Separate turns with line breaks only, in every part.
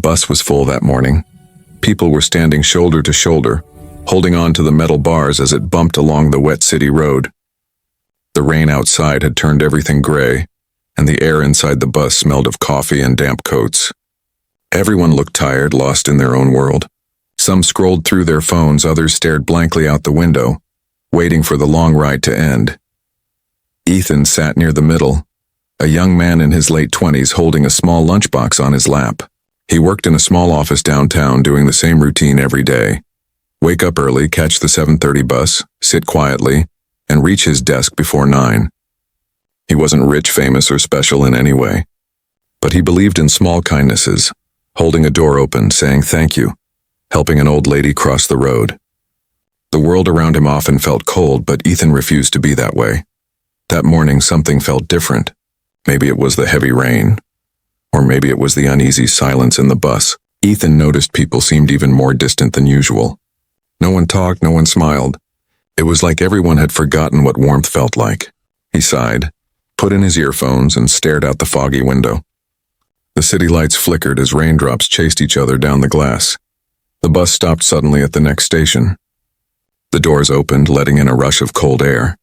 bus was full that morning. People were standing shoulder to shoulder, holding on to the metal bars as it bumped along the wet city road. The rain outside had turned everything gray, and the air inside the bus smelled of coffee and damp coats. Everyone looked tired, lost in their own world. Some scrolled through their phones, others stared blankly out the window, waiting for the long ride to end. Ethan sat near the middle, a young man in his late 20s holding a small lunchbox on his lap. He worked in a small office downtown doing the same routine every day. Wake up early, catch the 7:30 bus, sit quietly, and reach his desk before 9. He wasn't rich, famous, or special in any way, but he believed in small kindnesses, holding a door open, saying thank you, helping an old lady cross the road. The world around him often felt cold, but Ethan refused to be that way. That morning something felt different. Maybe it was the heavy rain, or maybe it was the uneasy silence in the bus. Ethan noticed people seemed even more distant than usual. No one talked, no one smiled. It was like everyone had forgotten what warmth felt like. He sighed, put in his earphones, and stared out the foggy window. The city lights flickered as raindrops chased each other down the glass. The bus stopped suddenly at the next station. The doors opened, letting in a rush of cold air.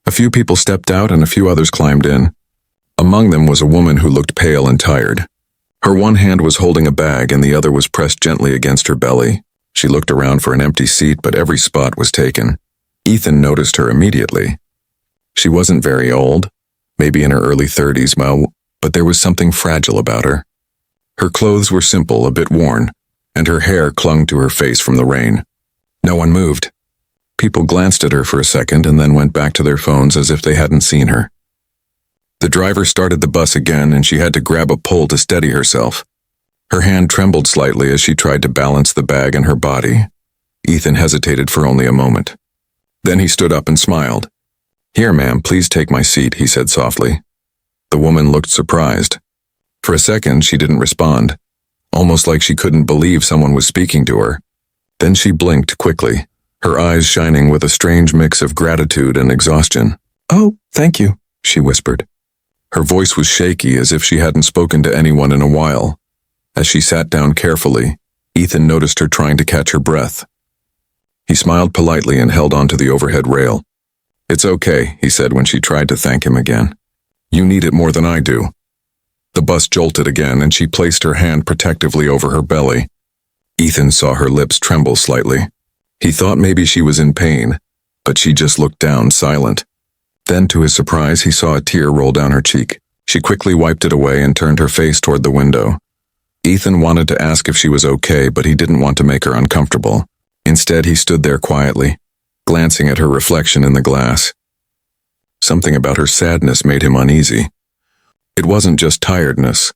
A few people stepped out and a few others climbed in. Among them was a woman who looked pale and tired. Her one hand was holding a bag and the other was pressed gently against her belly. She looked around for an empty seat, but every spot was taken. Ethan noticed her immediately. She wasn't very old, maybe in her early 30s, but there was something fragile about her. Her clothes were simple, a bit worn, and her hair clung to her face from the rain. No one moved. People glanced at her for a second and then went back to their phones as if they hadn't seen her. The driver started the bus again, and she had to grab a pole to steady herself. Her hand trembled slightly as she tried to balance the bag and her body. Ethan hesitated for only a moment. Then he stood up and smiled. "Here, ma'am, please take my seat," he said softly. The woman looked surprised. For a second, she didn't respond, almost like she couldn't believe someone was speaking to her. Then she blinked quickly, her eyes shining with a strange mix of gratitude and exhaustion. "Oh, thank you," she whispered. Her voice was shaky, as if she hadn't spoken to anyone in a while. As she sat down carefully, Ethan noticed her trying to catch her breath. He smiled politely and held onto the overhead rail. "It's okay," he said when she tried to thank him again. "You need it more than I do." The bus jolted again, and she placed her hand protectively over her belly. Ethan saw her lips tremble slightly. He thought maybe she was in pain, but she just looked down, silent. Then, to his surprise, he saw a tear roll down her cheek. She quickly wiped it away and turned her face toward the window. Ethan wanted to ask if she was okay, but he didn't want to make her uncomfortable. Instead, he stood there quietly, glancing at her reflection in the glass. Something about her sadness made him uneasy. It wasn't just tiredness.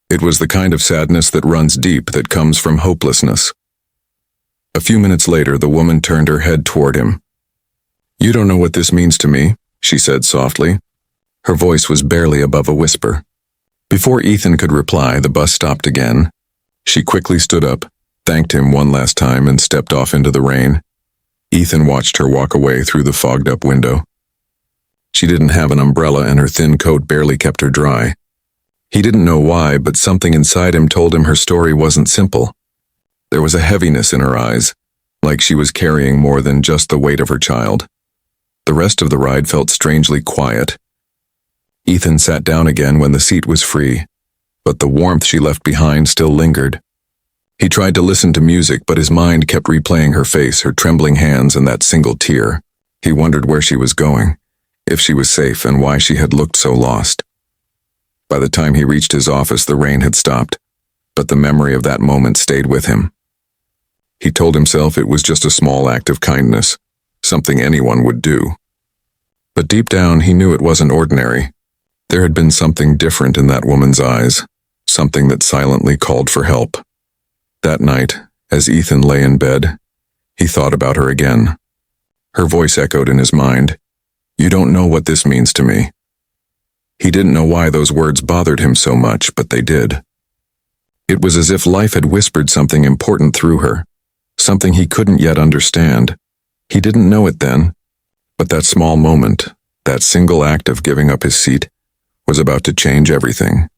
It was the kind of sadness that runs deep, that comes from hopelessness. A few minutes later, the woman turned her head toward him. "You don't know what this means to me," she said softly. Her voice was barely above a whisper. Before Ethan could reply, the bus stopped again. She quickly stood up, thanked him one last time, and stepped off into the rain. Ethan watched her walk away through the fogged-up window. She didn't have an umbrella, and her thin coat barely kept her dry. He didn't know why, but something inside him told him her story wasn't simple. There was a heaviness in her eyes, like she was carrying more than just the weight of her child. The rest of the ride felt strangely quiet. Ethan sat down again when the seat was free, but the warmth she left behind still lingered. He tried to listen to music, but his mind kept replaying her face, her trembling hands, and that single tear. He wondered where she was going, if she was safe, and why she had looked so lost. By the time he reached his office, the rain had stopped, but the memory of that moment stayed with him. He told himself it was just a small act of kindness, something anyone would do. But deep down, he knew it wasn't ordinary. There had been something different in that woman's eyes, something that silently called for help. That night, as Ethan lay in bed, he thought about her again. Her voice echoed in his mind. "You don't know what this means to me." He didn't know why those words bothered him so much, but they did. It was as if life had whispered something important through her, something he couldn't yet understand. He didn't know it then, but that small moment, that single act of giving up his seat, was about to change everything.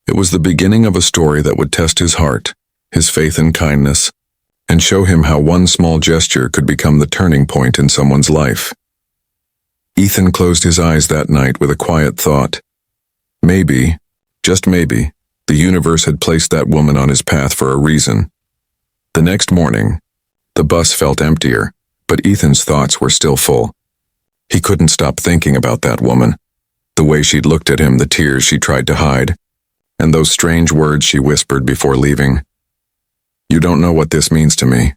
It was the beginning of a story that would test his heart, his faith in kindness, and show him how one small gesture could become the turning point in someone's life. Ethan closed his eyes that night with a quiet thought. Maybe, just maybe, the universe had placed that woman on his path for a reason. The next morning, the bus felt emptier, but Ethan's thoughts were still full. He couldn't stop thinking about that woman, the way she'd looked at him, the tears she tried to hide, and those strange words she whispered before leaving. "You don't know what this means to me."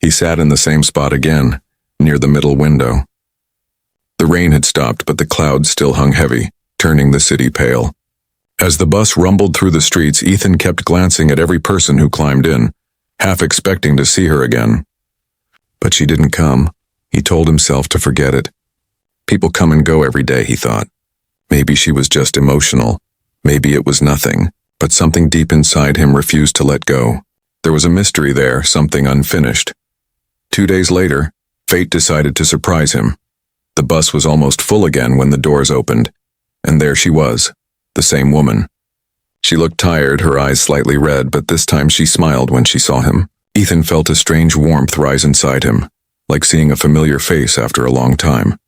He sat in the same spot again, near the middle window. The rain had stopped, but the clouds still hung heavy, turning the city pale. As the bus rumbled through the streets, Ethan kept glancing at every person who climbed in, half expecting to see her again. But she didn't come. He told himself to forget it. People come and go every day, he thought. Maybe she was just emotional. Maybe it was nothing, but something deep inside him refused to let go. There was a mystery there, something unfinished. 2 days later, fate decided to surprise him. The bus was almost full again when the doors opened, and there she was, the same woman. She looked tired, her eyes slightly red, but this time she smiled when she saw him. Ethan felt a strange warmth rise inside him, like seeing a familiar face after a long time.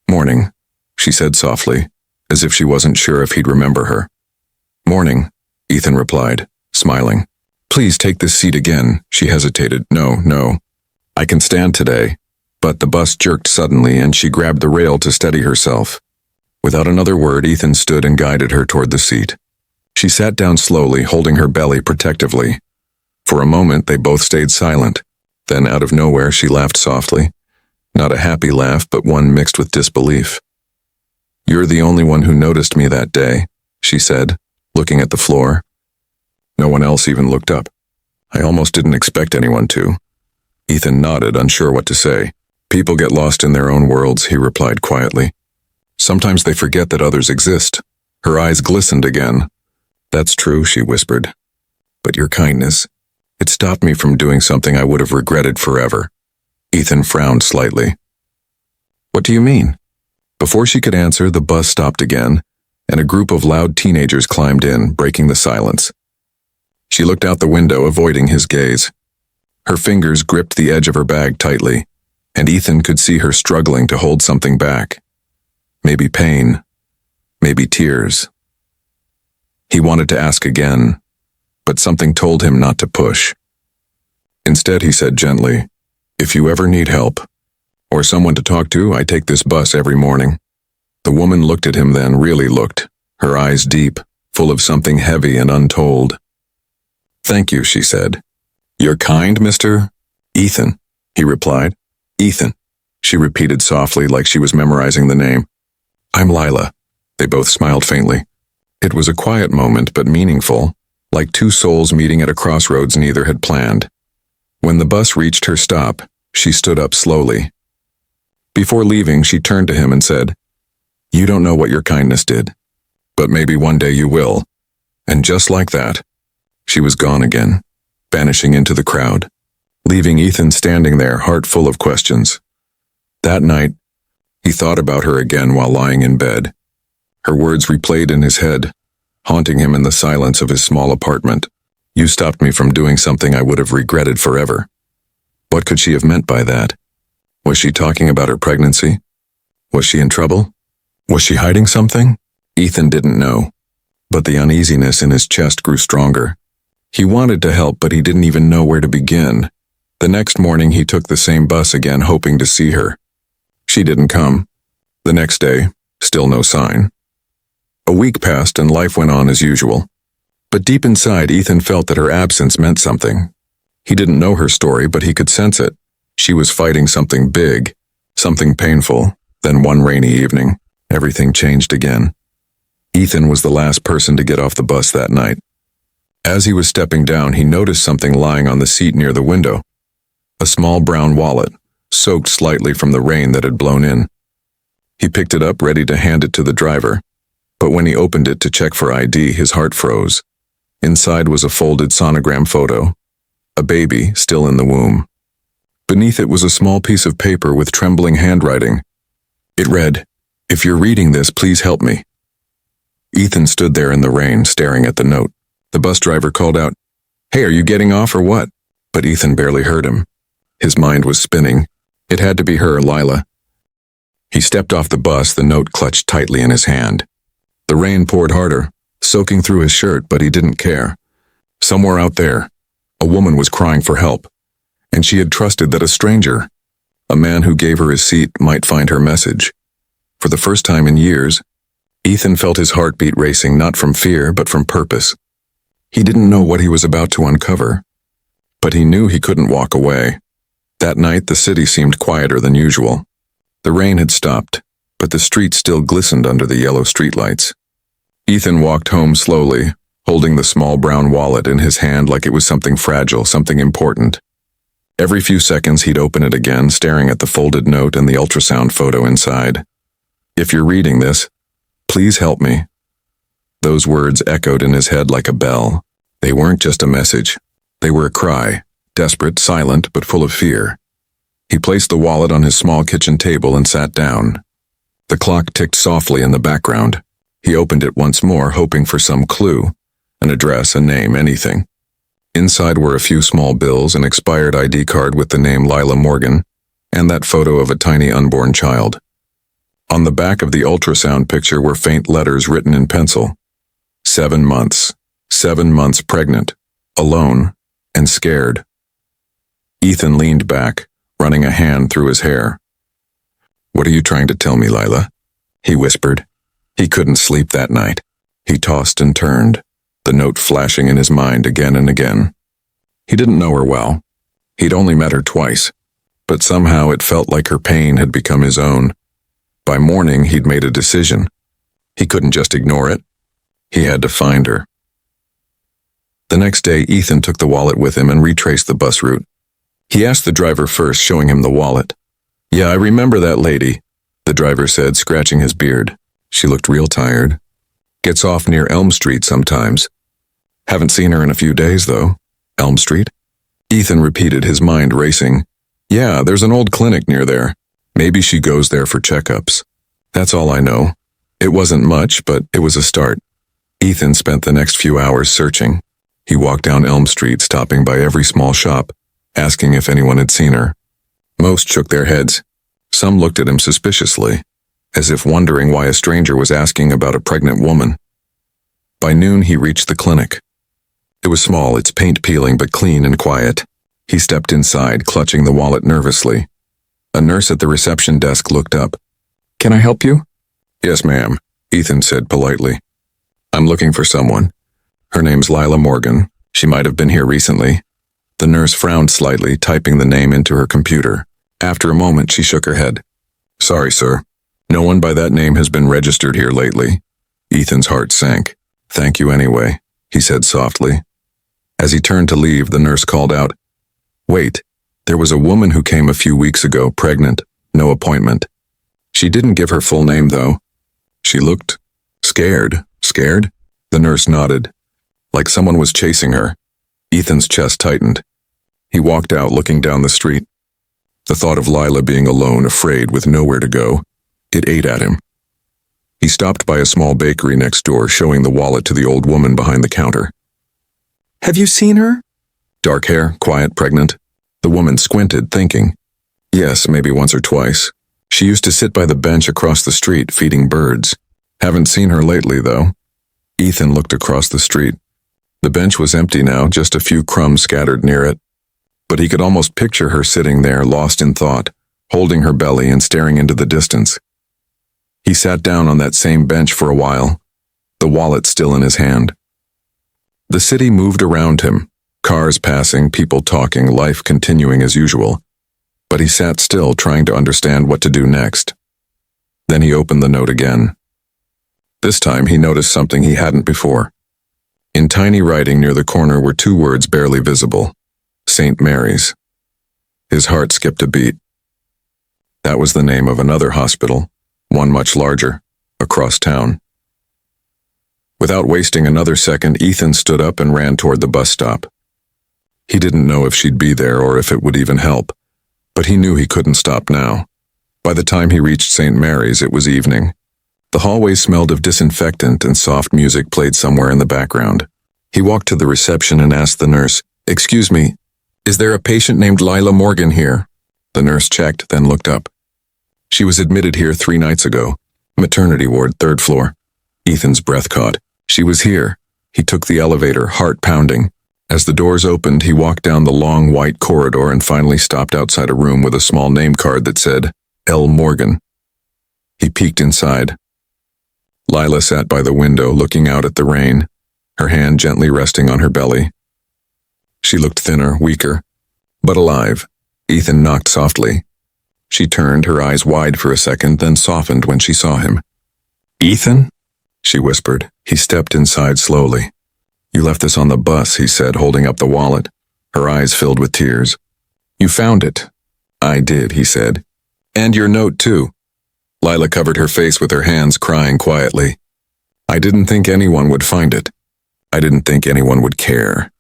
"Morning," she said softly, as if she wasn't sure if he'd remember her. "Morning," Ethan replied, smiling. "Please take this seat again," she hesitated. No, I can stand today." But the bus jerked suddenly and she grabbed the rail to steady herself. Without another word, Ethan stood and guided her toward the seat. She sat down slowly, holding her belly protectively. For a moment, they both stayed silent. Then, out of nowhere, she laughed softly. Not a happy laugh, but one mixed with disbelief. "You're the only one who noticed me that day," she said, looking at the floor. No one else even looked up. "I almost didn't expect anyone to." Ethan nodded, unsure what to say. "People get lost in their own worlds," he replied quietly. "Sometimes they forget that others exist." Her eyes glistened again. "That's true," she whispered. "But your kindness, it stopped me from doing something I would have regretted forever." Ethan frowned slightly. "What do you mean?" Before she could answer, the bus stopped again, and a group of loud teenagers climbed in, breaking the silence. She looked out the window, avoiding his gaze. Her fingers gripped the edge of her bag tightly, and Ethan could see her struggling to hold something back. Maybe pain, maybe tears. He wanted to ask again, but something told him not to push. Instead, he said gently, "If you ever need help, or someone to talk to, I take this bus every morning." The woman looked at him then, really looked, her eyes deep, full of something heavy and untold. "Thank you," she said. "You're kind, Mr. Ethan," he replied. "Ethan," she repeated softly, like she was memorizing the name. "I'm Lila." They both smiled faintly. It was a quiet moment, but meaningful, like two souls meeting at a crossroads neither had planned. When the bus reached her stop, she stood up slowly. Before leaving, she turned to him and said, "You don't know what your kindness did, but maybe one day you will." And just like that, she was gone again, vanishing into the crowd, leaving Ethan standing there, heart full of questions. That night, he thought about her again while lying in bed. Her words replayed in his head, haunting him in the silence of his small apartment. "You stopped me from doing something I would have regretted forever." What could she have meant by that? Was she talking about her pregnancy? Was she in trouble? Was she hiding something? Ethan didn't know, but the uneasiness in his chest grew stronger. He wanted to help, but he didn't even know where to begin. The next morning, he took the same bus again, hoping to see her. She didn't come. The next day, still no sign. A week passed and life went on as usual. But deep inside, Ethan felt that her absence meant something. He didn't know her story, but he could sense it. She was fighting something big, something painful. Then one rainy evening, everything changed again. Ethan was the last person to get off the bus that night. As he was stepping down, he noticed something lying on the seat near the window. A small brown wallet, soaked slightly from the rain that had blown in. He picked it up, ready to hand it to the driver. But when he opened it to check for ID, his heart froze. Inside was a folded sonogram photo. A baby, still in the womb. Beneath it was a small piece of paper with trembling handwriting. It read, "If you're reading this, please help me." Ethan stood there in the rain, staring at the note. The bus driver called out, "Hey, are you getting off or what?" But Ethan barely heard him. His mind was spinning. It had to be her, Lila. He stepped off the bus, the note clutched tightly in his hand. The rain poured harder, soaking through his shirt, but he didn't care. Somewhere out there, a woman was crying for help, and she had trusted that a stranger, a man who gave her his seat, might find her message. For the first time in years, Ethan felt his heartbeat racing, not from fear, but from purpose. He didn't know what he was about to uncover, but he knew he couldn't walk away. That night, the city seemed quieter than usual. The rain had stopped, but the streets still glistened under the yellow streetlights. Ethan walked home slowly, holding the small brown wallet in his hand like it was something fragile, something important. Every few seconds he'd open it again, staring at the folded note and the ultrasound photo inside. "If you're reading this, please help me." Those words echoed in his head like a bell. They weren't just a message. They were a cry, desperate, silent, but full of fear. He placed the wallet on his small kitchen table and sat down. The clock ticked softly in the background. He opened it once more, hoping for some clue, an address, a name, anything. Inside were a few small bills, an expired ID card with the name Lila Morgan, and that photo of a tiny unborn child. On the back of the ultrasound picture were faint letters written in pencil. 7 months. 7 months pregnant, alone, and scared. Ethan leaned back, running a hand through his hair. "What are you trying to tell me, Lila?" he whispered. He couldn't sleep that night. He tossed and turned, the note flashing in his mind again and again. He didn't know her well. He'd only met her twice, but somehow it felt like her pain had become his own. By morning, he'd made a decision. He couldn't just ignore it. He had to find her. The next day, Ethan took the wallet with him and retraced the bus route. He asked the driver first, showing him the wallet. "Yeah, I remember that lady," the driver said, scratching his beard. She looked real tired. "Gets off near Elm Street sometimes. Haven't seen her in a few days, though." "Elm Street?" Ethan repeated, his mind racing. "Yeah, there's an old clinic near there. Maybe she goes there for checkups. That's all I know. It wasn't much, but it was a start." Ethan spent the next few hours searching. He walked down Elm Street, stopping by every small shop, asking if anyone had seen her. Most shook their heads. Some looked at him suspiciously, as if wondering why a stranger was asking about a pregnant woman. By noon, he reached the clinic. It was small, its paint peeling, but clean and quiet. He stepped inside, clutching the wallet nervously. A nurse at the reception desk looked up. "Can I help you?" "Yes, ma'am," Ethan said politely. "I'm looking for someone. Her name's Lila Morgan. She might have been here recently." The nurse frowned slightly, typing the name into her computer. After a moment, she shook her head. "Sorry, sir. No one by that name has been registered here lately." Ethan's heart sank. "Thank you anyway," he said softly. As he turned to leave, the nurse called out, "Wait, there was a woman who came a few weeks ago, pregnant, no appointment. She didn't give her full name, though. She looked scared." "Scared?" The nurse nodded. "Like someone was chasing her." Ethan's chest tightened. He walked out, looking down the street. The thought of Lila being alone, afraid, with nowhere to go, it ate at him. He stopped by a small bakery next door, showing the wallet to the old woman behind the counter. "Have you seen her?" Dark hair, quiet, pregnant. The woman squinted, thinking. "Yes, maybe once or twice. She used to sit by the bench across the street, feeding birds. Haven't seen her lately, though." Ethan looked across the street. The bench was empty now, just a few crumbs scattered near it. But he could almost picture her sitting there, lost in thought, holding her belly and staring into the distance. He sat down on that same bench for a while, the wallet still in his hand. The city moved around him, cars passing, people talking, life continuing as usual. But he sat still, trying to understand what to do next. Then he opened the note again. This time he noticed something he hadn't before. In tiny writing near the corner were 2 words barely visible. St. Mary's. His heart skipped a beat. That was the name of another hospital, one much larger, across town. Without wasting another second, Ethan stood up and ran toward the bus stop. He didn't know if she'd be there or if it would even help, but he knew he couldn't stop now. By the time he reached St. Mary's, it was evening. The hallway smelled of disinfectant and soft music played somewhere in the background. He walked to the reception and asked the nurse, "Excuse me, is there a patient named Lila Morgan here?" The nurse checked, then looked up. "She was admitted here 3 nights ago. Maternity ward, 3rd floor." Ethan's breath caught. She was here. He took the elevator, heart pounding. As the doors opened, he walked down the long white corridor and finally stopped outside a room with a small name card that said, L. Morgan. He peeked inside. Lila sat by the window, looking out at the rain, her hand gently resting on her belly. She looked thinner, weaker, but alive. Ethan knocked softly. She turned, her eyes wide for a second, then softened when she saw him. "Ethan?" she whispered. He stepped inside slowly. "You left this on the bus," he said, holding up the wallet. Her eyes filled with tears. "You found it." "I did," he said. "And your note, too." Lila covered her face with her hands, crying quietly. "I didn't think anyone would find it. I didn't think anyone would care."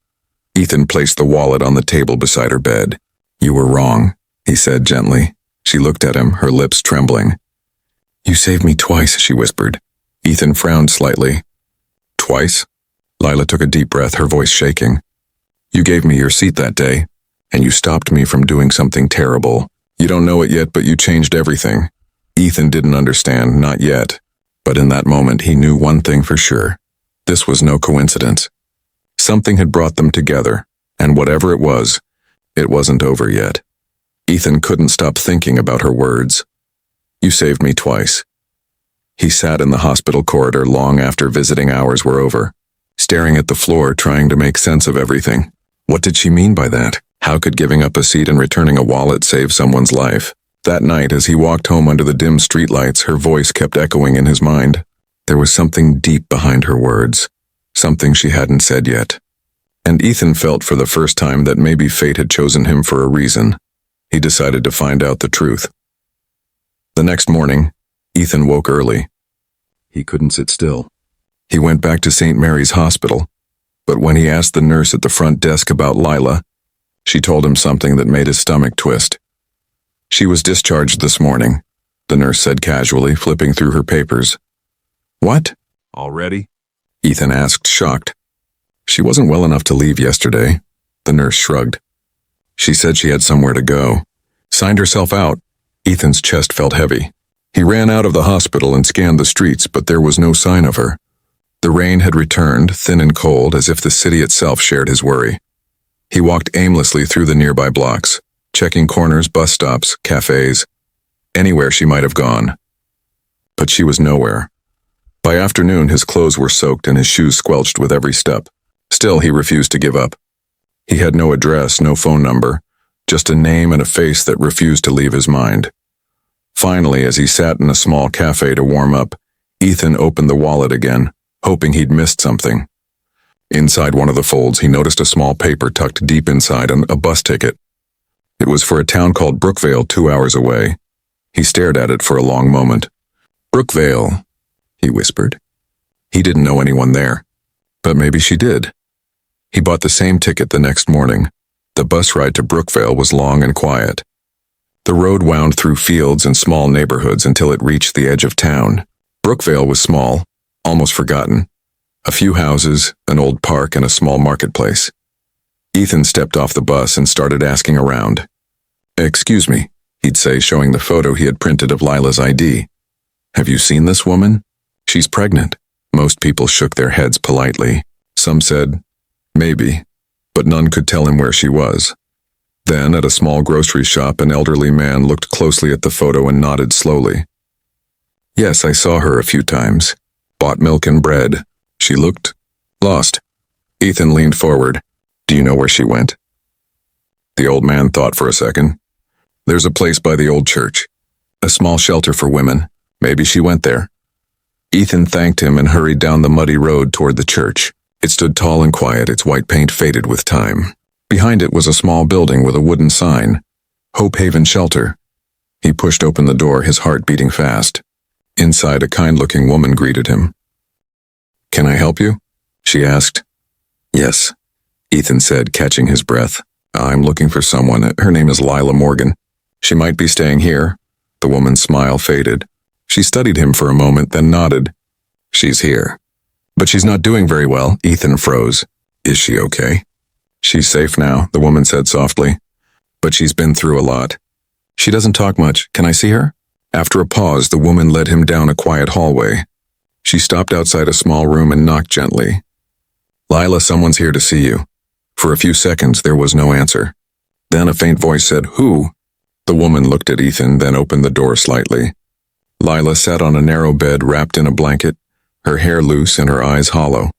Ethan placed the wallet on the table beside her bed. "You were wrong," he said gently. She looked at him, her lips trembling. "You saved me twice," she whispered. Ethan frowned slightly. "Twice?" Lila took a deep breath, her voice shaking. "You gave me your seat that day, and you stopped me from doing something terrible. You don't know it yet, but you changed everything." Ethan didn't understand, not yet. But in that moment, he knew one thing for sure. This was no coincidence. Something had brought them together, and whatever it wasn't over yet. Ethan couldn't stop thinking about her words. "You saved me twice." He sat in the hospital corridor long after visiting hours were over, staring at the floor, trying to make sense of everything. What did she mean by that? How could giving up a seat and returning a wallet save someone's life? That night, as he walked home under the dim streetlights, her voice kept echoing in his mind. There was something deep behind her words, something she hadn't said yet. And Ethan felt for the first time that maybe fate had chosen him for a reason. He decided to find out the truth. The next morning, Ethan woke early. He couldn't sit still. He went back to St. Mary's Hospital, but when he asked the nurse at the front desk about Lila, she told him something that made his stomach twist. "She was discharged this morning," the nurse said casually, flipping through her papers. "What? Already?" Ethan asked, shocked. "She wasn't well enough to leave yesterday," the nurse shrugged. "She said she had somewhere to go. Signed herself out." Ethan's chest felt heavy. He ran out of the hospital and scanned the streets, but there was no sign of her. The rain had returned, thin and cold, as if the city itself shared his worry. He walked aimlessly through the nearby blocks, checking corners, bus stops, cafes, anywhere she might have gone. But she was nowhere. By afternoon, his clothes were soaked and his shoes squelched with every step. Still, he refused to give up. He had no address, no phone number, just a name and a face that refused to leave his mind. Finally, as he sat in a small cafe to warm up, Ethan opened the wallet again, hoping he'd missed something. Inside one of the folds, he noticed a small paper tucked deep inside and a bus ticket. It was for a town called Brookvale, 2 hours away. He stared at it for a long moment. "Brookvale," he whispered. He didn't know anyone there, but maybe she did. He bought the same ticket the next morning. The bus ride to Brookvale was long and quiet. The road wound through fields and small neighborhoods until it reached the edge of town. Brookvale was small, almost forgotten. A few houses, an old park, and a small marketplace. Ethan stepped off the bus and started asking around. "Excuse me," he'd say, showing the photo he had printed of Lila's ID. "Have you seen this woman? She's pregnant." Most people shook their heads politely. Some said, maybe, but none could tell him where she was. Then, at a small grocery shop, an elderly man looked closely at the photo and nodded slowly. "Yes, I saw her a few times. Bought milk and bread. She looked lost." Ethan leaned forward. "Do you know where she went?" The old man thought for a second. "There's a place by the old church. A small shelter for women. Maybe she went there." Ethan thanked him and hurried down the muddy road toward the church. It stood tall and quiet, its white paint faded with time. Behind it was a small building with a wooden sign, Hope Haven Shelter. He pushed open the door, his heart beating fast. Inside, a kind-looking woman greeted him. "Can I help you?" she asked. "Yes," Ethan said, catching his breath. "I'm looking for someone. Her name is Lila Morgan. She might be staying here." The woman's smile faded. She studied him for a moment, then nodded. She's here. But she's not doing very well. Ethan froze. Is she okay? She's safe now, the woman said softly. But she's been through a lot. She doesn't talk much. Can I see her? After a pause, the woman led him down a quiet hallway. She stopped outside a small room and knocked gently. Lila, someone's here to see you. For a few seconds, there was no answer. Then a faint voice said, Who? The woman looked at Ethan, then opened the door slightly. Lila sat on a narrow bed wrapped in a blanket, her hair loose and her eyes hollow.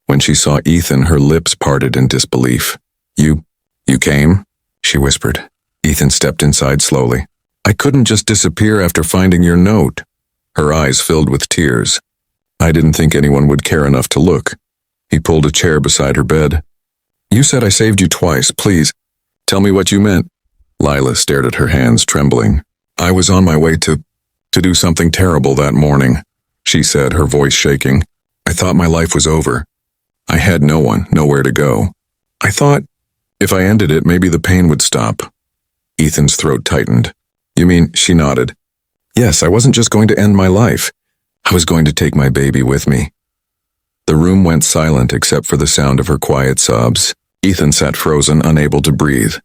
When she saw Ethan, her lips parted in disbelief. You came? She whispered. Ethan stepped inside slowly. I couldn't just disappear after finding your note. Her eyes filled with tears. I didn't think anyone would care enough to look. He pulled a chair beside her bed. You said I saved you twice. Please, tell me what you meant. Lila stared at her hands, trembling. I was on my way to do something terrible that morning, she said, her voice shaking. I thought my life was over. I had no one, nowhere to go. I thought if I ended it, maybe the pain would stop. Ethan's throat tightened. You mean, she nodded. Yes, I wasn't just going to end my life. I was going to take my baby with me. The room went silent except for the sound of her quiet sobs. Ethan sat frozen, unable to breathe.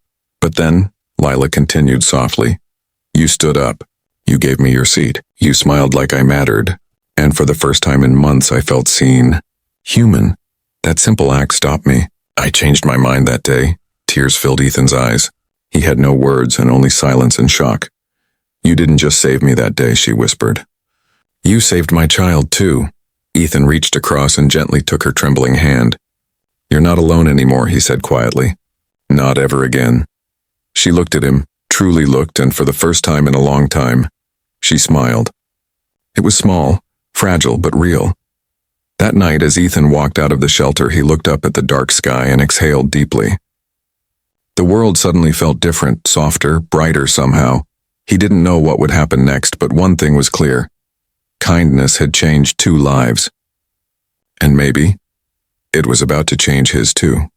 But then, Lila continued softly. You stood up. You gave me your seat. You smiled like I mattered. And for the first time in months, I felt seen. Human. That simple act stopped me. I changed my mind that day. Tears filled Ethan's eyes. He had no words and only silence and shock. You didn't just save me that day, she whispered. You saved my child, too. Ethan reached across and gently took her trembling hand. You're not alone anymore, he said quietly. Not ever again. She looked at him, truly looked, and for the first time in a long time, she smiled. It was small, fragile, but real. That night, as Ethan walked out of the shelter, he looked up at the dark sky and exhaled deeply. The world suddenly felt different, softer, brighter somehow. He didn't know what would happen next, but one thing was clear. Kindness had changed 2 lives. And maybe it was about to change his too.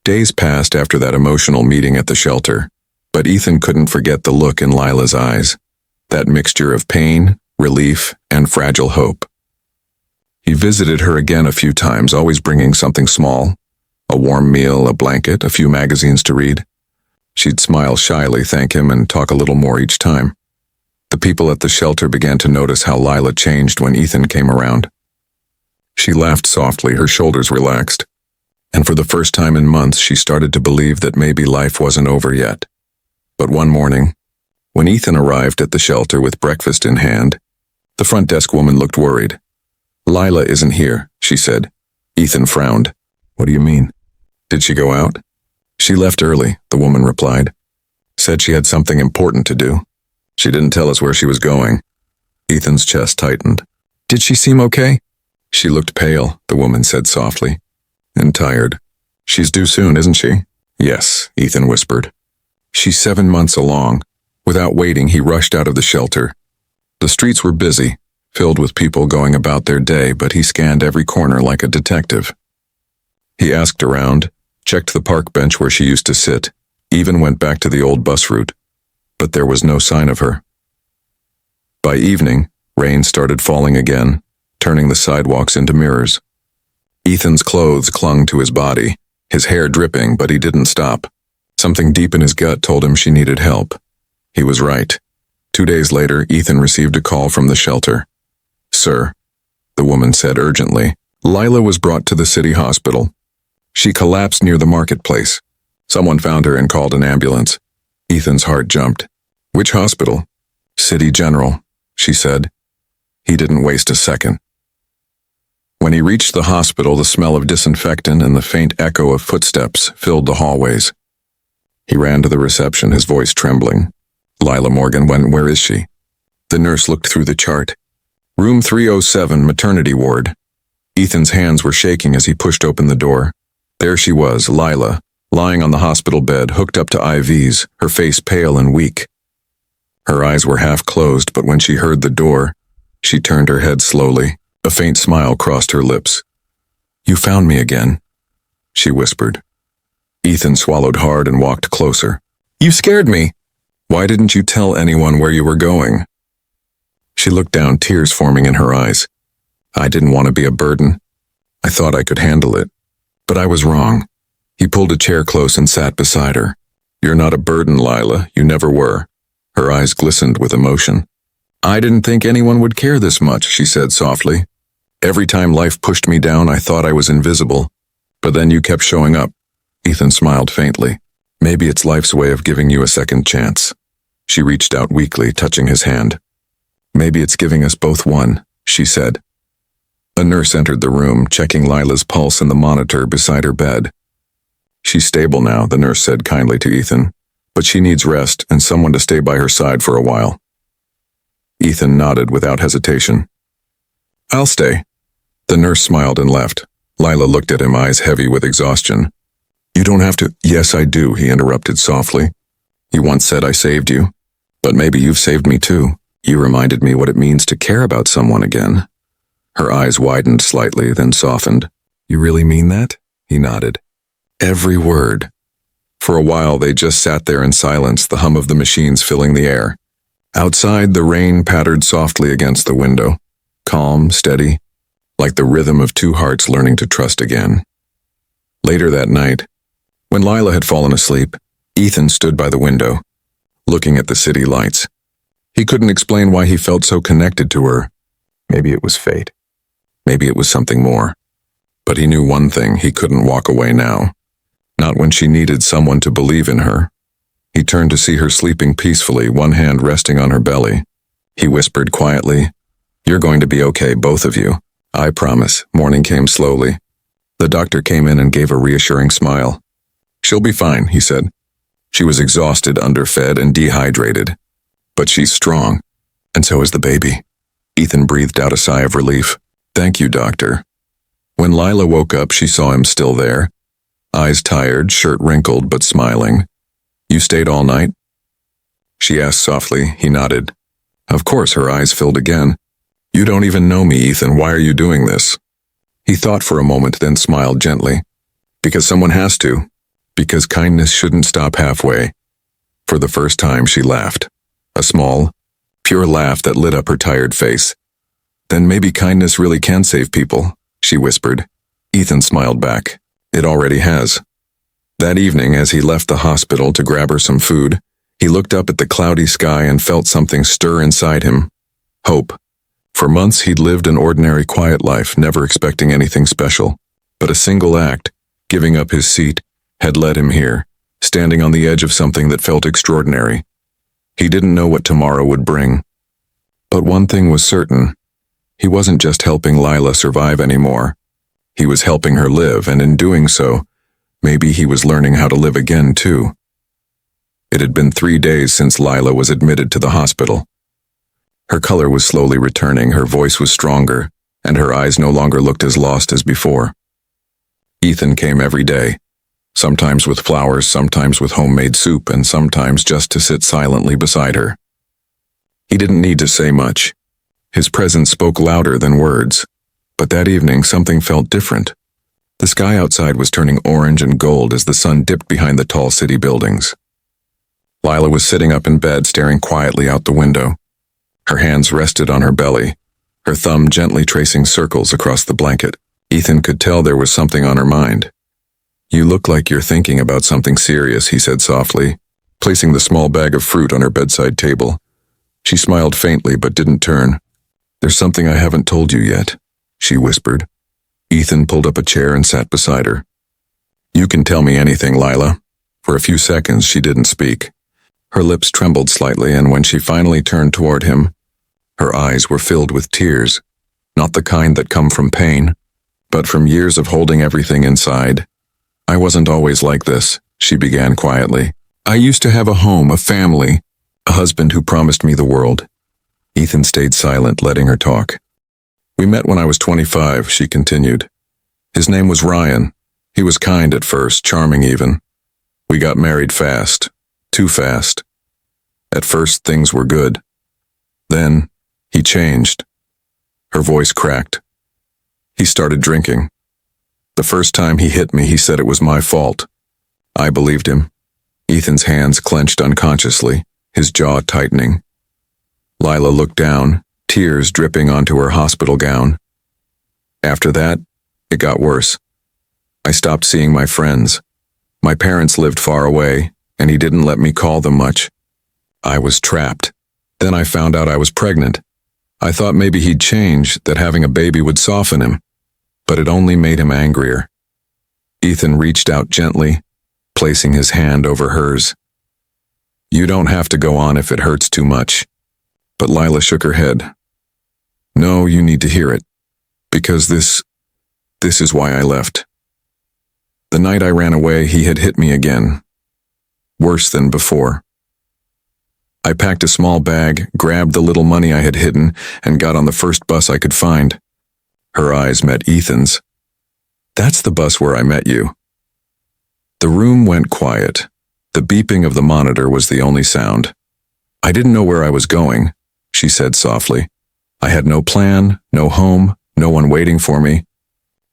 Days passed after that emotional meeting at the shelter, but Ethan couldn't forget the look in Lila's eyes. That mixture of pain, relief, and fragile hope. He visited her again a few times, always bringing something small. A warm meal, a blanket, a few magazines to read. She'd smile shyly, thank him, and talk a little more each time. The people at the shelter began to notice how Lila changed when Ethan came around. She laughed softly, her shoulders relaxed. And for the first time in months, she started to believe that maybe life wasn't over yet. But one morning, when Ethan arrived at the shelter with breakfast in hand, the front desk woman looked worried. Lila isn't here, she said. Ethan frowned. What do you mean? Did she go out? She left early, the woman replied. Said she had something important to do. She didn't tell us where she was going. Ethan's chest tightened. Did she seem okay? She looked pale, the woman said softly. And tired. She's due soon, isn't she? Yes, Ethan whispered. She's 7 months along. Without waiting, he rushed out of the shelter. The streets were busy, filled with people going about their day, but he scanned every corner like a detective. He asked around, checked the park bench where she used to sit, even went back to the old bus route. But there was no sign of her. By evening, rain started falling again, turning the sidewalks into mirrors. Ethan's clothes clung to his body, his hair dripping, but he didn't stop. Something deep in his gut told him she needed help. He was right. 2 days later, Ethan received a call from the shelter. Sir, the woman said urgently, Lila was brought to the city hospital. She collapsed near the marketplace. Someone found her and called an ambulance. Ethan's heart jumped. Which hospital? City General, she said. He didn't waste a second. When he reached the hospital, the smell of disinfectant and the faint echo of footsteps filled the hallways. He ran to the reception, his voice trembling. Lila Morgan, where is she? The nurse looked through the chart. Room 307, maternity ward. Ethan's hands were shaking as he pushed open the door. There she was, Lila, lying on the hospital bed, hooked up to IVs, her face pale and weak. Her eyes were half closed, but when she heard the door, she turned her head slowly. A faint smile crossed her lips. You found me again, she whispered. Ethan swallowed hard and walked closer. You scared me. Why didn't you tell anyone where you were going? She looked down, tears forming in her eyes. I didn't want to be a burden. I thought I could handle it. But I was wrong. He pulled a chair close and sat beside her. You're not a burden, Lila. You never were. Her eyes glistened with emotion. I didn't think anyone would care this much, she said softly. Every time life pushed me down, I thought I was invisible. But then you kept showing up. Ethan smiled faintly. Maybe it's life's way of giving you a second chance. She reached out weakly, touching his hand. Maybe it's giving us both one, she said. A nurse entered the room, checking Lila's pulse in the monitor beside her bed. She's stable now, the nurse said kindly to Ethan, but she needs rest and someone to stay by her side for a while. Ethan nodded without hesitation. I'll stay. The nurse smiled and left. Lila looked at him, eyes heavy with exhaustion. You don't have to. Yes, I do, he interrupted softly. You once said I saved you, but maybe you've saved me too. You reminded me what it means to care about someone again. Her eyes widened slightly, then softened. You really mean that? He nodded. Every word. For a while they just sat there in silence, the hum of the machines filling the air. Outside, the rain pattered softly against the window, calm, steady, like the rhythm of two hearts learning to trust again. Later that night, when Lila had fallen asleep, Ethan stood by the window, looking at the city lights. He couldn't explain why he felt so connected to her. Maybe it was fate. Maybe it was something more. But he knew one thing: he couldn't walk away now. Not when she needed someone to believe in her. He turned to see her sleeping peacefully, one hand resting on her belly. He whispered quietly, You're going to be okay, both of you. I promise. Morning came slowly. The doctor came in and gave a reassuring smile. She'll be fine, he said. She was exhausted, underfed, and dehydrated. But she's strong, and so is the baby. Ethan breathed out a sigh of relief. Thank you, doctor. When Lila woke up, she saw him still there. Eyes tired, shirt wrinkled, but smiling. You stayed all night? She asked softly. He nodded. Of course, her eyes filled again. You don't even know me, Ethan. Why are you doing this? He thought for a moment, then smiled gently. Because someone has to. Because kindness shouldn't stop halfway. For the first time, she laughed. A small, pure laugh that lit up her tired face. Then maybe kindness really can save people, she whispered. Ethan smiled back. It already has. That evening, as he left the hospital to grab her some food, he looked up at the cloudy sky and felt something stir inside him. Hope. For months he'd lived an ordinary, quiet life, never expecting anything special. But a single act, giving up his seat, had led him here, standing on the edge of something that felt extraordinary. He didn't know what tomorrow would bring. But one thing was certain. He wasn't just helping Lila survive anymore. He was helping her live, and in doing so, maybe he was learning how to live again too. It had been 3 days since Lila was admitted to the hospital. Her color was slowly returning, her voice was stronger, and her eyes no longer looked as lost as before. Ethan came every day, sometimes with flowers, sometimes with homemade soup, and sometimes just to sit silently beside her. He didn't need to say much. His presence spoke louder than words. But that evening, something felt different. The sky outside was turning orange and gold as the sun dipped behind the tall city buildings. Lila was sitting up in bed, staring quietly out the window. Her hands rested on her belly, her thumb gently tracing circles across the blanket. Ethan could tell there was something on her mind. You look like you're thinking about something serious, he said softly, placing the small bag of fruit on her bedside table. She smiled faintly but didn't turn. There's something I haven't told you yet, she whispered. Ethan pulled up a chair and sat beside her. You can tell me anything, Lila. For a few seconds she didn't speak. Her lips trembled slightly, and when she finally turned toward him, her eyes were filled with tears, not the kind that come from pain, but from years of holding everything inside. I wasn't always like this, she began quietly. I used to have a home, a family, a husband who promised me the world. Ethan stayed silent, letting her talk. We met when I was 25, she continued. His name was Ryan. He was kind at first, charming even. We got married fast, too fast. At first, things were good. Then, he changed. Her voice cracked. He started drinking. The first time he hit me, he said it was my fault. I believed him. Ethan's hands clenched unconsciously, his jaw tightening. Lila looked down, tears dripping onto her hospital gown. After that, it got worse. I stopped seeing my friends. My parents lived far away, and he didn't let me call them much. I was trapped. Then I found out I was pregnant. I thought maybe he'd change, that having a baby would soften him, but it only made him angrier. Ethan reached out gently, placing his hand over hers. "You don't have to go on if it hurts too much." But Lila shook her head. "No, you need to hear it, because this is why I left. The night I ran away, he had hit me again. Worse than before. I packed a small bag, grabbed the little money I had hidden, and got on the first bus I could find." Her eyes met Ethan's. "That's the bus where I met you." The room went quiet. The beeping of the monitor was the only sound. "I didn't know where I was going," she said softly. "I had no plan, no home, no one waiting for me.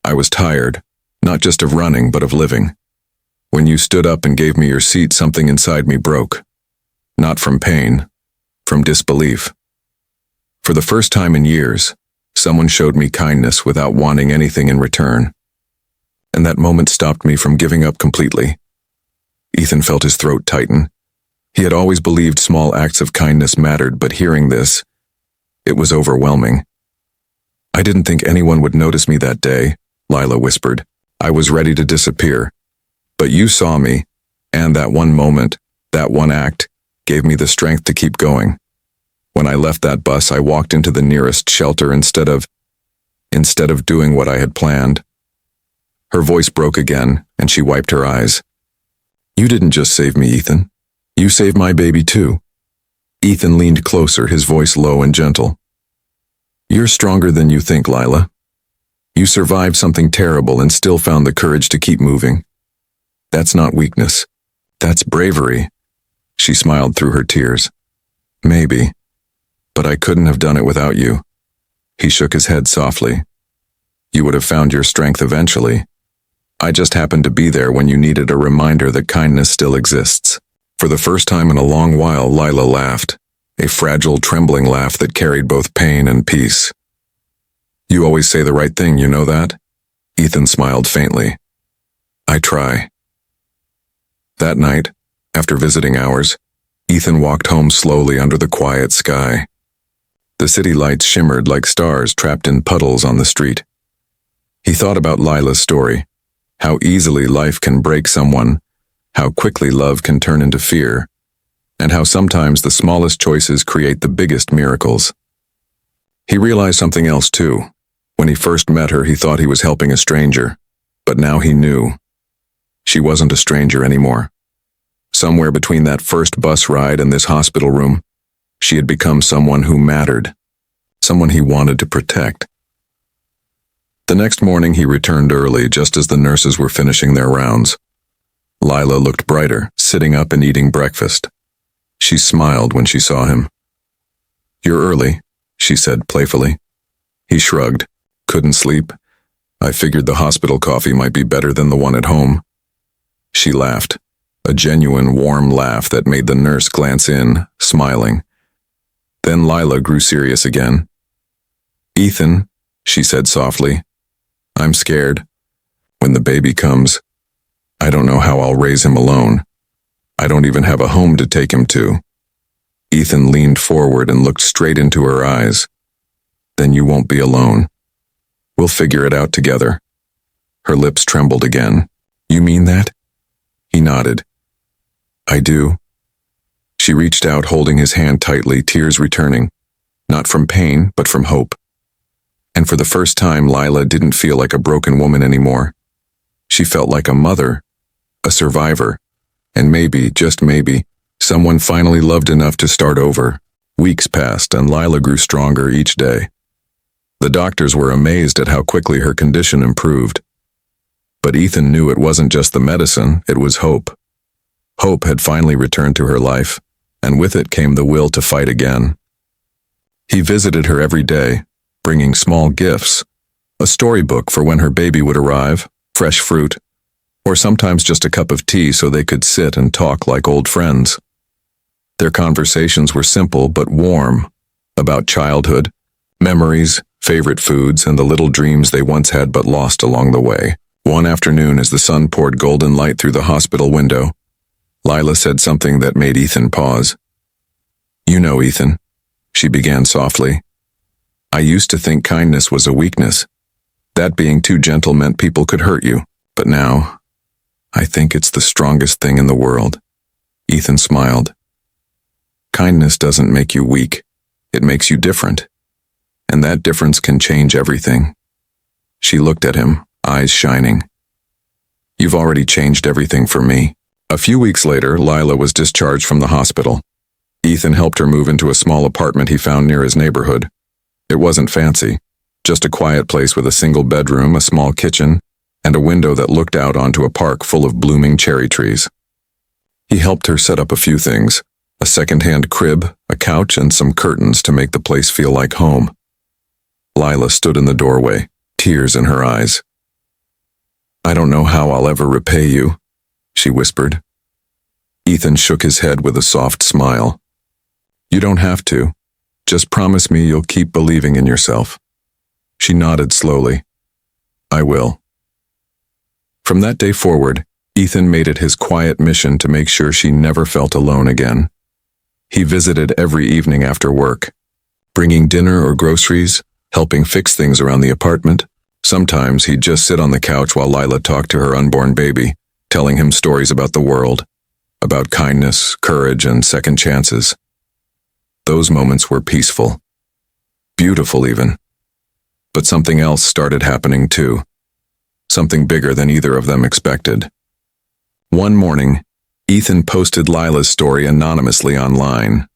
I was tired, not just of running, but of living. When you stood up and gave me your seat, something inside me broke. Not from pain, from disbelief. For the first time in years, someone showed me kindness without wanting anything in return. And that moment stopped me from giving up completely." Ethan felt his throat tighten. He had always believed small acts of kindness mattered, but hearing this, it was overwhelming. "I didn't think anyone would notice me that day," Lila whispered. "I was ready to disappear. But you saw me, and that one moment, that one act, gave me the strength to keep going. When I left that bus, I walked into the nearest shelter instead of doing what I had planned." Her voice broke again, and she wiped her eyes. "You didn't just save me, Ethan. You saved my baby too." Ethan leaned closer, his voice low and gentle. "You're stronger than you think, Lila. You survived something terrible and still found the courage to keep moving. That's not weakness. That's bravery." She smiled through her tears. "Maybe, but I couldn't have done it without you." He shook his head softly. "You would have found your strength eventually. I just happened to be there when you needed a reminder that kindness still exists." For the first time in a long while, Lila laughed, a fragile, trembling laugh that carried both pain and peace. "You always say the right thing, you know that?" Ethan smiled faintly. "I try." That night, after visiting hours, Ethan walked home slowly under the quiet sky. The city lights shimmered like stars trapped in puddles on the street. He thought about Lila's story, how easily life can break someone, how quickly love can turn into fear, and how sometimes the smallest choices create the biggest miracles. He realized something else too. When he first met her, he thought he was helping a stranger, but now he knew. She wasn't a stranger anymore. Somewhere between that first bus ride and this hospital room, she had become someone who mattered, someone he wanted to protect. The next morning he returned early, just as the nurses were finishing their rounds. Lila looked brighter, sitting up and eating breakfast. She smiled when she saw him. "You're early," she said playfully. He shrugged. "Couldn't sleep. I figured the hospital coffee might be better than the one at home." She laughed, a genuine warm laugh that made the nurse glance in, smiling. Then Lila grew serious again. "Ethan," she said softly, "I'm scared. When the baby comes, I don't know how I'll raise him alone. I don't even have a home to take him to." Ethan leaned forward and looked straight into her eyes. "Then you won't be alone. We'll figure it out together." Her lips trembled again. "You mean that?" He nodded. "I do." She reached out, holding his hand tightly, tears returning, not from pain, but from hope. And for the first time, Lila didn't feel like a broken woman anymore. She felt like a mother, a survivor, and maybe, just maybe, someone finally loved enough to start over. Weeks passed, and Lila grew stronger each day. The doctors were amazed at how quickly her condition improved. But Ethan knew it wasn't just the medicine, it was hope. Hope had finally returned to her life, and with it came the will to fight again. He visited her every day, bringing small gifts, a storybook for when her baby would arrive, fresh fruit, or sometimes just a cup of tea so they could sit and talk like old friends. Their conversations were simple but warm, about childhood, Memories, favorite foods, and the little dreams they once had but lost along the way. One afternoon, as the sun poured golden light through the hospital window, Lila said something that made Ethan pause. "You know, Ethan," she began softly, "I used to think kindness was a weakness, that being too gentle meant people could hurt you. But now, I think it's the strongest thing in the world." Ethan smiled. "Kindness doesn't make you weak. It makes you different. And that difference can change everything." She looked at him, eyes shining. "You've already changed everything for me." A few weeks later, Lila was discharged from the hospital. Ethan helped her move into a small apartment he found near his neighborhood. It wasn't fancy, just a quiet place with a single bedroom, a small kitchen, and a window that looked out onto a park full of blooming cherry trees. He helped her set up a few things, a second-hand crib, a couch, and some curtains to make the place feel like home. Lila stood in the doorway, tears in her eyes. "I don't know how I'll ever repay you," she whispered. Ethan shook his head with a soft smile. "You don't have to. Just promise me you'll keep believing in yourself." She nodded slowly. "I will." From that day forward, Ethan made it his quiet mission to make sure she never felt alone again. He visited every evening after work, bringing dinner or groceries, helping fix things around the apartment. Sometimes he'd just sit on the couch while Lila talked to her unborn baby, telling him stories about the world, about kindness, courage, and second chances. Those moments were peaceful, beautiful even. But something else started happening too, something bigger than either of them expected. One morning, Ethan posted Lila's story anonymously online.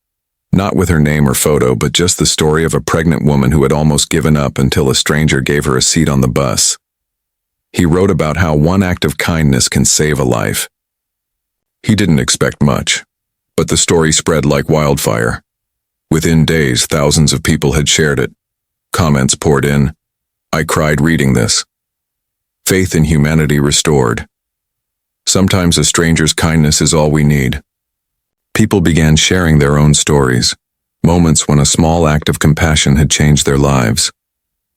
Not with her name or photo, but just the story of a pregnant woman who had almost given up until a stranger gave her a seat on the bus. He wrote about how one act of kindness can save a life. He didn't expect much, but the story spread like wildfire. Within days, thousands of people had shared it. Comments poured in. "I cried reading this." Faith in humanity restored. Sometimes a stranger's kindness is all we need. People began sharing their own stories, moments when a small act of compassion had changed their lives.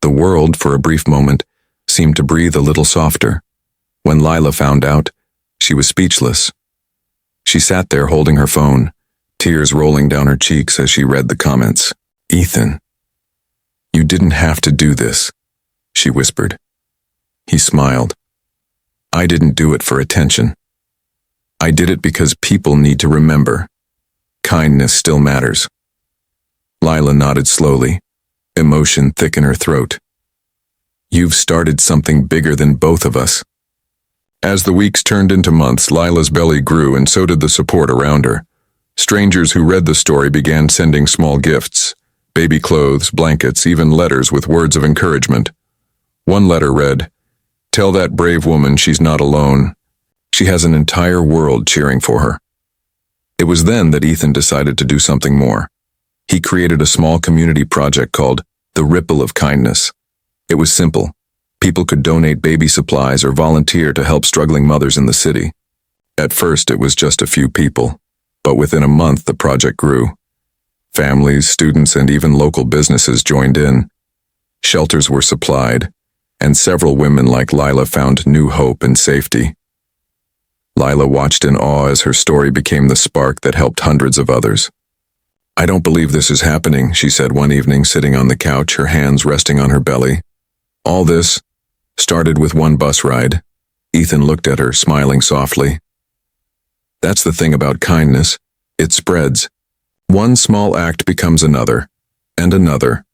The world, for a brief moment, seemed to breathe a little softer. When Lila found out, she was speechless. She sat there holding her phone, tears rolling down her cheeks as she read the comments. "Ethan, you didn't have to do this," she whispered. He smiled. "I didn't do it for attention. I did it because people need to remember. Kindness still matters." Lila nodded slowly, emotion thick in her throat. "You've started something bigger than both of us." As the weeks turned into months, Lila's belly grew and so did the support around her. Strangers who read the story began sending small gifts, baby clothes, blankets, even letters with words of encouragement. One letter read, "Tell that brave woman she's not alone. She has an entire world cheering for her." It was then that Ethan decided to do something more. He created a small community project called The Ripple of Kindness. It was simple. People could donate baby supplies or volunteer to help struggling mothers in the city. At first, it was just a few people, but within a month, the project grew. Families, students, and even local businesses joined in. Shelters were supplied, and several women like Lila found new hope and safety. Lila watched in awe as her story became the spark that helped hundreds of others. "I don't believe this is happening," she said one evening sitting on the couch, her hands resting on her belly. "All this started with one bus ride." Ethan looked at her, smiling softly. "That's the thing about kindness. It spreads. One small act becomes another, and another,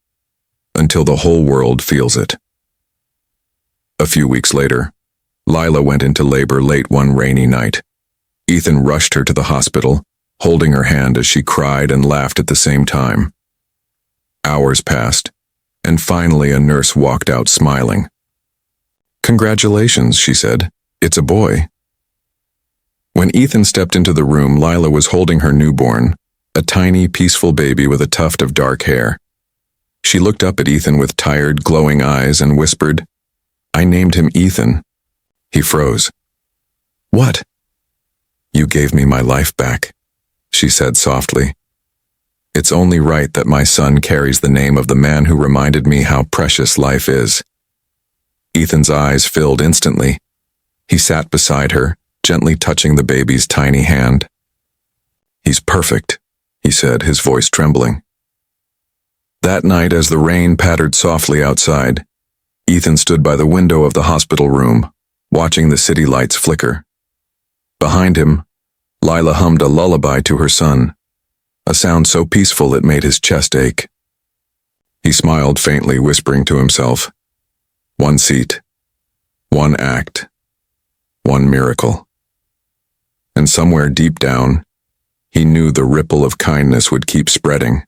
until the whole world feels it." A few weeks later, Lila went into labor late one rainy night. Ethan rushed her to the hospital, holding her hand as she cried and laughed at the same time. Hours passed, and finally a nurse walked out smiling. "Congratulations," she said. "It's a boy." When Ethan stepped into the room, Lila was holding her newborn, a tiny, peaceful baby with a tuft of dark hair. She looked up at Ethan with tired, glowing eyes and whispered, "I named him Ethan." He froze. "What?" "You gave me my life back," she said softly. It's only right that my son carries the name of the man who reminded me how precious life is. Ethan's eyes filled instantly. He sat beside her, gently touching the baby's tiny hand. "He's perfect," he said, his voice trembling. That night, as the rain pattered softly outside, Ethan stood by the window of the hospital room, watching the city lights flicker. Behind him, Lila hummed a lullaby to her son, a sound so peaceful it made his chest ache. He smiled faintly, whispering to himself, "One seat, one act, one miracle." And somewhere deep down, he knew the ripple of kindness would keep spreading.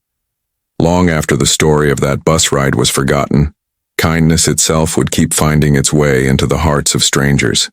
Long after the story of that bus ride was forgotten, kindness itself would keep finding its way into the hearts of strangers.